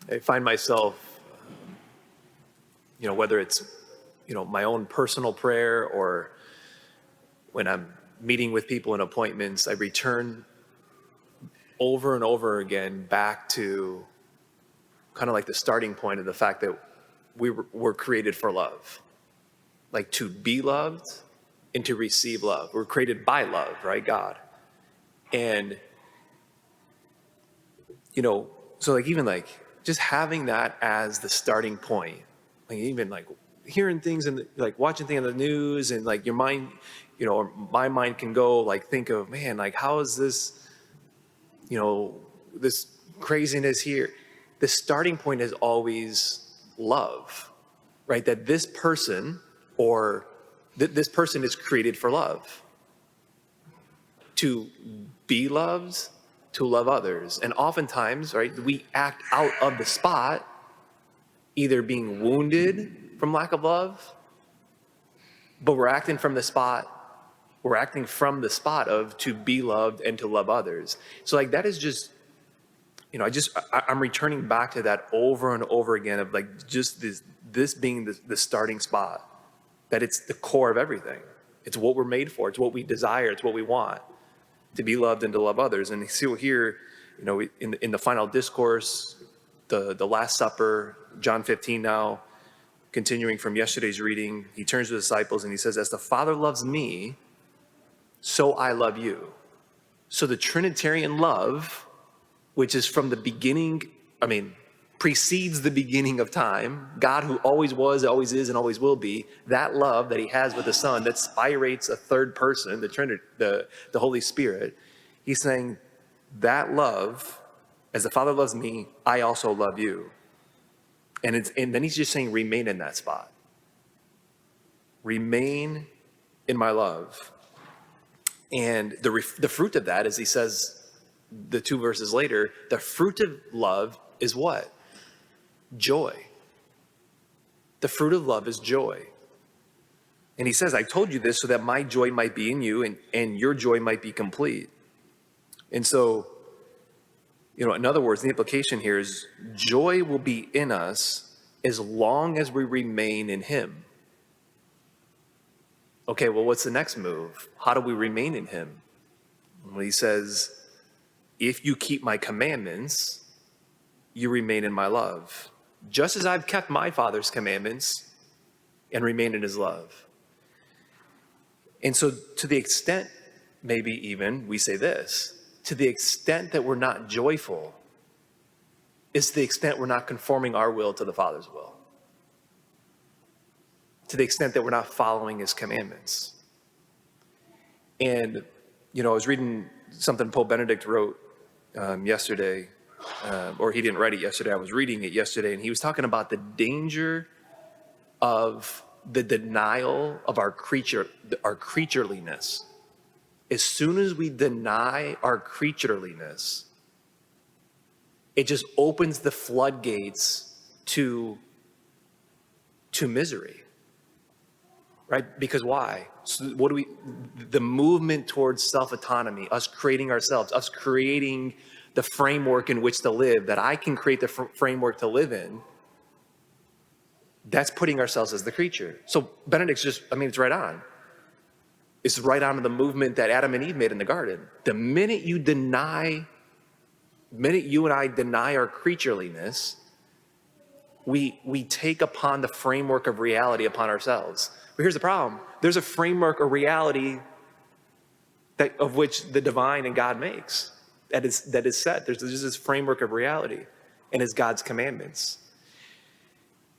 I find myself, whether it's, my own personal prayer or when I'm meeting with people in appointments, I return over and over again back to kind of like the starting point of the fact that we're created for love, like to be loved and to receive love. We're created by love, right? God. And, so like even like just having that as the starting point, like even like hearing things and like watching things on the news and like your mind, or my mind can go like think of, man, like how is this, this craziness here? The starting point is always love, right? That this person or this person is created for love, to be loved, to love others. And oftentimes, right, we act out of the spot, either being wounded from lack of love, but we're acting from the spot of to be loved and to love others. So like that is just, I'm returning back to that over and over again of like just this being the starting spot, that it's the core of everything. It's what we're made for. It's what we desire. It's what we want, to be loved and to love others. And you see here, in the final discourse, the Last Supper, John 15 now, continuing from yesterday's reading, he turns to the disciples and he says, as the Father loves me, so I love you. So the Trinitarian love, which is from the beginning, precedes the beginning of time, God who always was, always is, and always will be, that love that he has with the Son that spirates a third person, the Trinity, the Holy Spirit, he's saying that love, as the Father loves me, I also love you. And then he's just saying, remain in that spot. Remain in my love. And the fruit of that, as he says the 2 verses later, the fruit of love is what? Joy. The fruit of love is joy. And he says, I told you this so that my joy might be in you and your joy might be complete. And so, in other words, the implication here is joy will be in us as long as we remain in him. Okay, well, what's the next move? How do we remain in him? Well, he says, if you keep my commandments, you remain in my love, just as I've kept my Father's commandments and remain in his love. And so to the extent, maybe even we say this, to the extent that we're not joyful, is the extent we're not conforming our will to the Father's will. To the extent that we're not following his commandments. And, I was reading something Pope Benedict wrote yesterday, or he didn't write it yesterday, I was reading it yesterday, and he was talking about the danger of the denial of our creatureliness. As soon as we deny our creatureliness, it just opens the floodgates to misery. Right? Because why? So the movement towards self-autonomy, us creating ourselves, us creating the framework in which to live, that I can create the framework to live in, that's putting ourselves as the creature. So Benedict's it's right on. It's right on to the movement that Adam and Eve made in the garden. The minute you and I deny our creatureliness, we take upon the framework of reality upon ourselves. But here's the problem. There's a framework of reality of which the divine and God makes, that is set. There's this framework of reality, and it's God's commandments.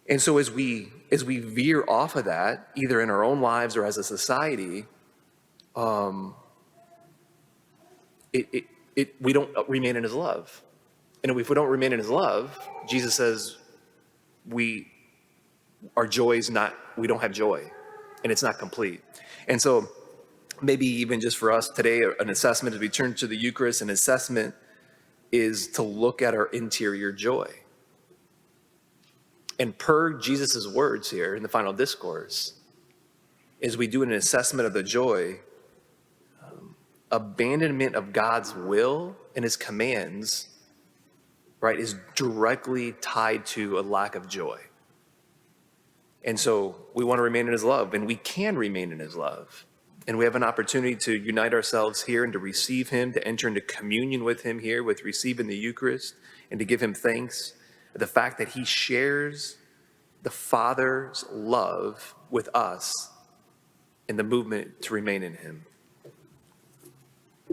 And so as we veer off of that, either in our own lives or as a society, we don't remain in his love. And if we don't remain in his love, Jesus says we don't have joy, and it's not complete. And so maybe even just for us today, an assessment as we turn to the Eucharist, an assessment is to look at our interior joy. And per Jesus's words here in the final discourse, as we do an assessment of the joy, abandonment of God's will and his commands right, is directly tied to a lack of joy. And so we want to remain in his love, and we can remain in his love. And we have an opportunity to unite ourselves here and to receive him, to enter into communion with him here, with receiving the Eucharist, and to give him thanks. The fact that he shares the Father's love with us in the movement to remain in him.